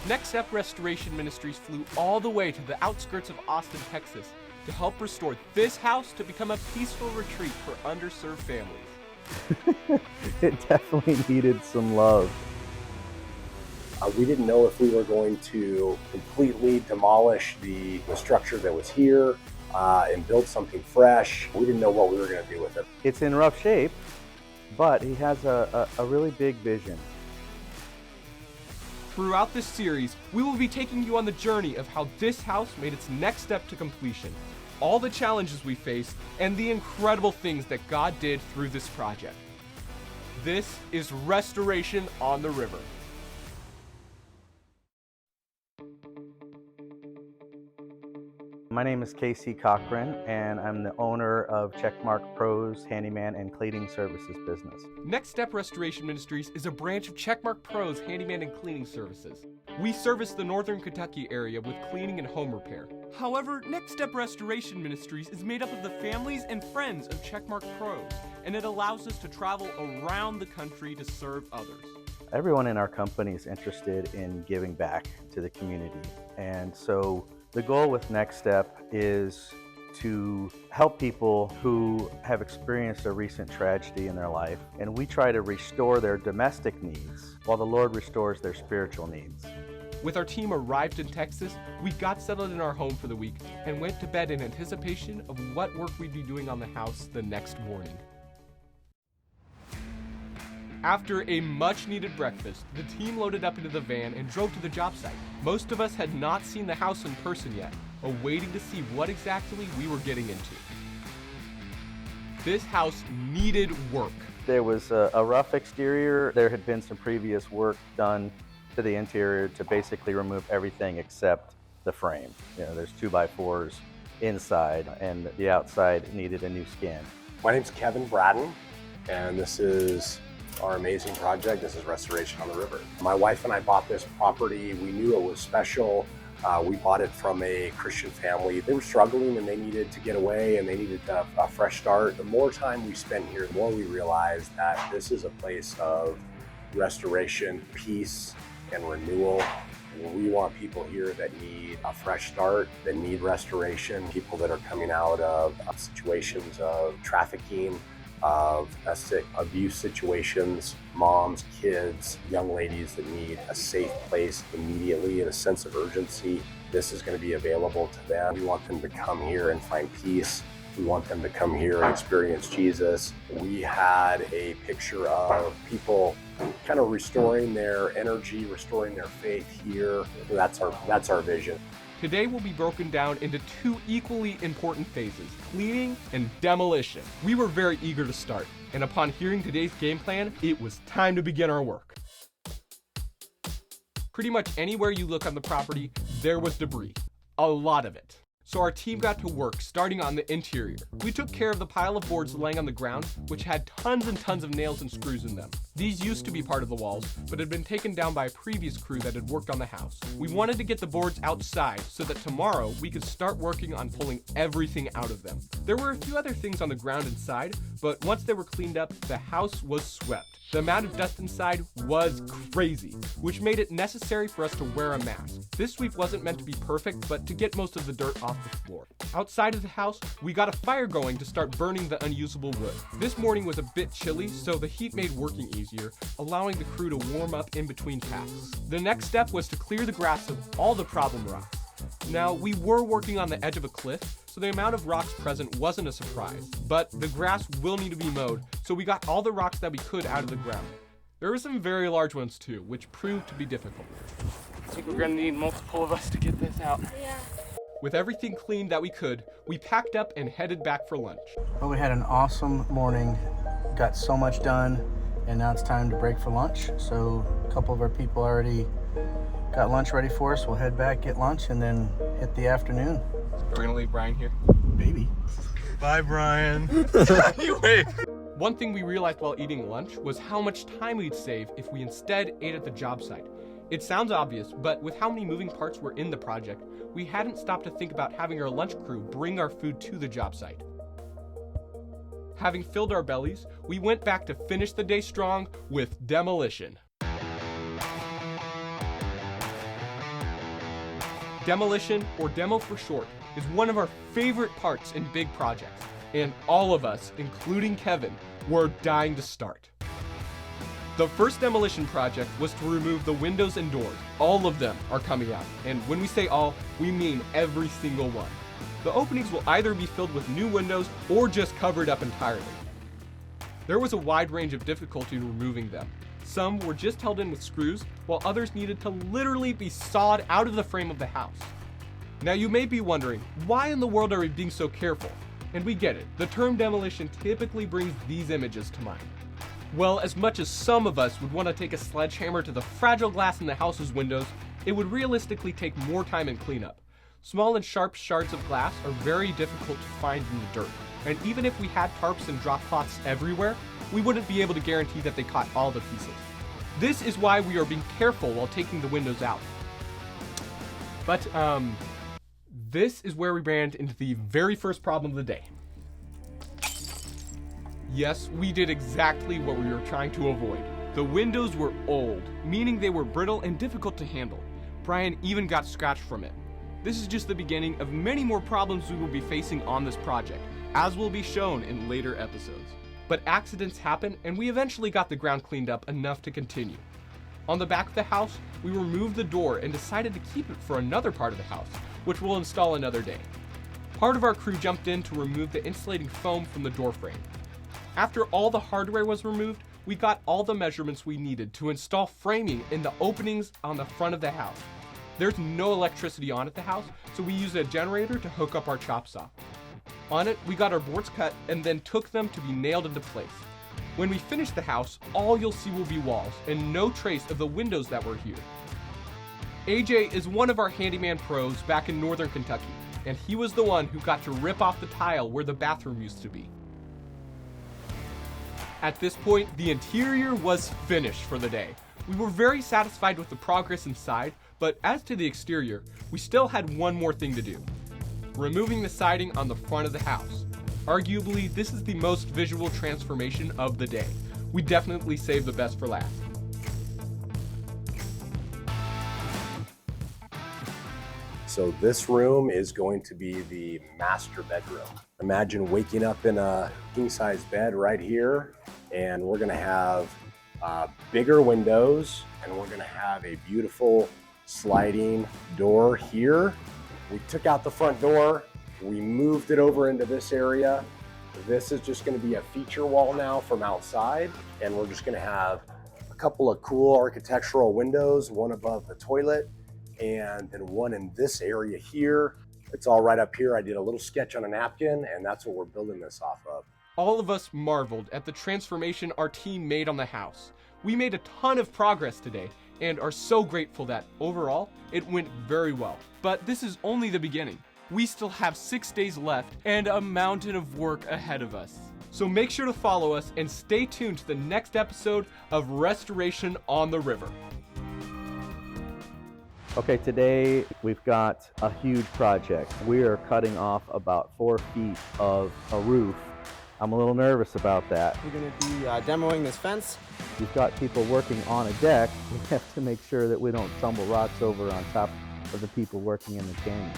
Next Step Restoration Ministries flew all the way to the outskirts of Austin, Texas, to help restore this house to become a peaceful retreat for underserved families. It definitely needed some love. We didn't know if we were going to completely demolish the structure that was here and build something fresh. We didn't know what we were going to do with it. It's in rough shape, but he has a really big vision. Throughout this series, we will be taking you on the journey of how this house made its next step to completion, all the challenges we faced, and the incredible things that God did through this project. This is Restoration on the River. My name is Casey Cochran, and I'm the owner of CheckMark Pros Handyman and Cleaning Services business. Next Step Restoration Ministries is a branch of CheckMark Pros Handyman and Cleaning Services. We service the northern Kentucky area with cleaning and home repair. However, Next Step Restoration Ministries is made up of the families and friends of CheckMark Pros, and it allows us to travel around the country to serve others. Everyone in our company is interested in giving back to the community, and so the goal with Next Step is to help people who have experienced a recent tragedy in their life, and we try to restore their domestic needs while the Lord restores their spiritual needs. With our team arrived in Texas, we got settled in our home for the week and went to bed in anticipation of what work we'd be doing on the house the next morning. After a much-needed breakfast, the team loaded up into the van and drove to the job site. Most of us had not seen the house in person yet, awaiting to see what exactly we were getting into. This house needed work. There was a rough exterior. There had been some previous work done to the interior to basically remove everything except the frame. You know, there's 2x4s inside, and the outside needed a new skin. My name's Kevin Braden, and this is our amazing project. This is Restoration on the River. My wife and I bought this property. We knew it was special. We bought it from a Christian family. They were struggling and they needed to get away and they needed a fresh start. The more time we spent here, the more we realized that this is a place of restoration, peace, and renewal. We want people here that need a fresh start, that need restoration, people that are coming out of situations of trafficking, of domestic abuse situations, moms, kids, young ladies that need a safe place immediately and a sense of urgency. This is going to be available to them. We want them to come here and find peace. We want them to come here and experience Jesus. We had a picture of people kind of restoring their energy, restoring their faith here. That's our vision. Today will be broken down into two equally important phases, cleaning and demolition. We were very eager to start, and upon hearing today's game plan, it was time to begin our work. Pretty much anywhere you look on the property, there was debris. A lot of it. So our team got to work, starting on the interior. We took care of the pile of boards laying on the ground, which had tons and tons of nails and screws in them. These used to be part of the walls, but had been taken down by a previous crew that had worked on the house. We wanted to get the boards outside so that tomorrow we could start working on pulling everything out of them. There were a few other things on the ground inside, but once they were cleaned up, the house was swept. The amount of dust inside was crazy, which made it necessary for us to wear a mask. This sweep wasn't meant to be perfect, but to get most of the dirt off the floor. Outside of the house, we got a fire going to start burning the unusable wood. This morning was a bit chilly, so the heat made working easier, allowing the crew to warm up in between tasks. The next step was to clear the grass of all the problem rocks. Now, we were working on the edge of a cliff, so the amount of rocks present wasn't a surprise, but the grass will need to be mowed, so we got all the rocks that we could out of the ground. There were some very large ones too, which proved to be difficult. I think we're gonna need multiple of us to get this out. Yeah. With everything cleaned that we could, we packed up and headed back for lunch. Well, we had an awesome morning, got so much done, and now it's time to break for lunch. So a couple of our people already got lunch ready for us. We'll head back, get lunch, and then hit the afternoon. We're gonna leave Brian here. Baby. Bye, Brian. Anyway. One thing we realized while eating lunch was how much time we'd save if we instead ate at the job site. It sounds obvious, but with how many moving parts were in the project, we hadn't stopped to think about having our lunch crew bring our food to the job site. Having filled our bellies, we went back to finish the day strong with demolition. Demolition, or demo for short, is one of our favorite parts in big projects, and all of us, including Kevin, were dying to start. The first demolition project was to remove the windows and doors. All of them are coming out, and when we say all, we mean every single one. The openings will either be filled with new windows or just covered up entirely. There was a wide range of difficulty in removing them. Some were just held in with screws, while others needed to literally be sawed out of the frame of the house. Now you may be wondering, why in the world are we being so careful? And we get it, the term demolition typically brings these images to mind. Well, as much as some of us would want to take a sledgehammer to the fragile glass in the house's windows, it would realistically take more time and cleanup. Small and sharp shards of glass are very difficult to find in the dirt, and even if we had tarps and drop cloths everywhere, we wouldn't be able to guarantee that they caught all the pieces. This is why we are being careful while taking the windows out. But, this is where we ran into the very first problem of the day. Yes, we did exactly what we were trying to avoid. The windows were old, meaning they were brittle and difficult to handle. Brian even got scratched from it. This is just the beginning of many more problems we will be facing on this project, as will be shown in later episodes. But accidents happen, and we eventually got the ground cleaned up enough to continue. On the back of the house, we removed the door and decided to keep it for another part of the house, which we'll install another day. Part of our crew jumped in to remove the insulating foam from the door frame. After all the hardware was removed, we got all the measurements we needed to install framing in the openings on the front of the house. There's no electricity on at the house, so we used a generator to hook up our chop saw. On it, we got our boards cut and then took them to be nailed into place. When we finish the house, all you'll see will be walls and no trace of the windows that were here. AJ is one of our handyman pros back in northern Kentucky, and he was the one who got to rip off the tile where the bathroom used to be. At this point, the interior was finished for the day. We were very satisfied with the progress inside, but as to the exterior, we still had one more thing to do. Removing the siding on the front of the house. Arguably, this is the most visual transformation of the day. We definitely saved the best for last. So this room is going to be the master bedroom. Imagine waking up in a king-size bed right here, and we're gonna have bigger windows, and we're gonna have a beautiful sliding door here. We took out the front door, we moved it over into this area. This is just gonna be a feature wall now from outside, and we're just gonna have a couple of cool architectural windows, one above the toilet, and then one in this area here. It's all right up here. I did a little sketch on a napkin, and that's what we're building this off of. All of us marveled at the transformation our team made on the house. We made a ton of progress today and are so grateful that overall it went very well. But this is only the beginning. We still have 6 days left and a mountain of work ahead of us. So make sure to follow us and stay tuned to the next episode of Restoration on the River. Okay, today we've got a huge project. We are cutting off about 4 feet of a roof. I'm a little nervous about that. We're going to be demoing this fence. We've got people working on a deck. We have to make sure that we don't tumble rocks over on top of the people working in the canyon.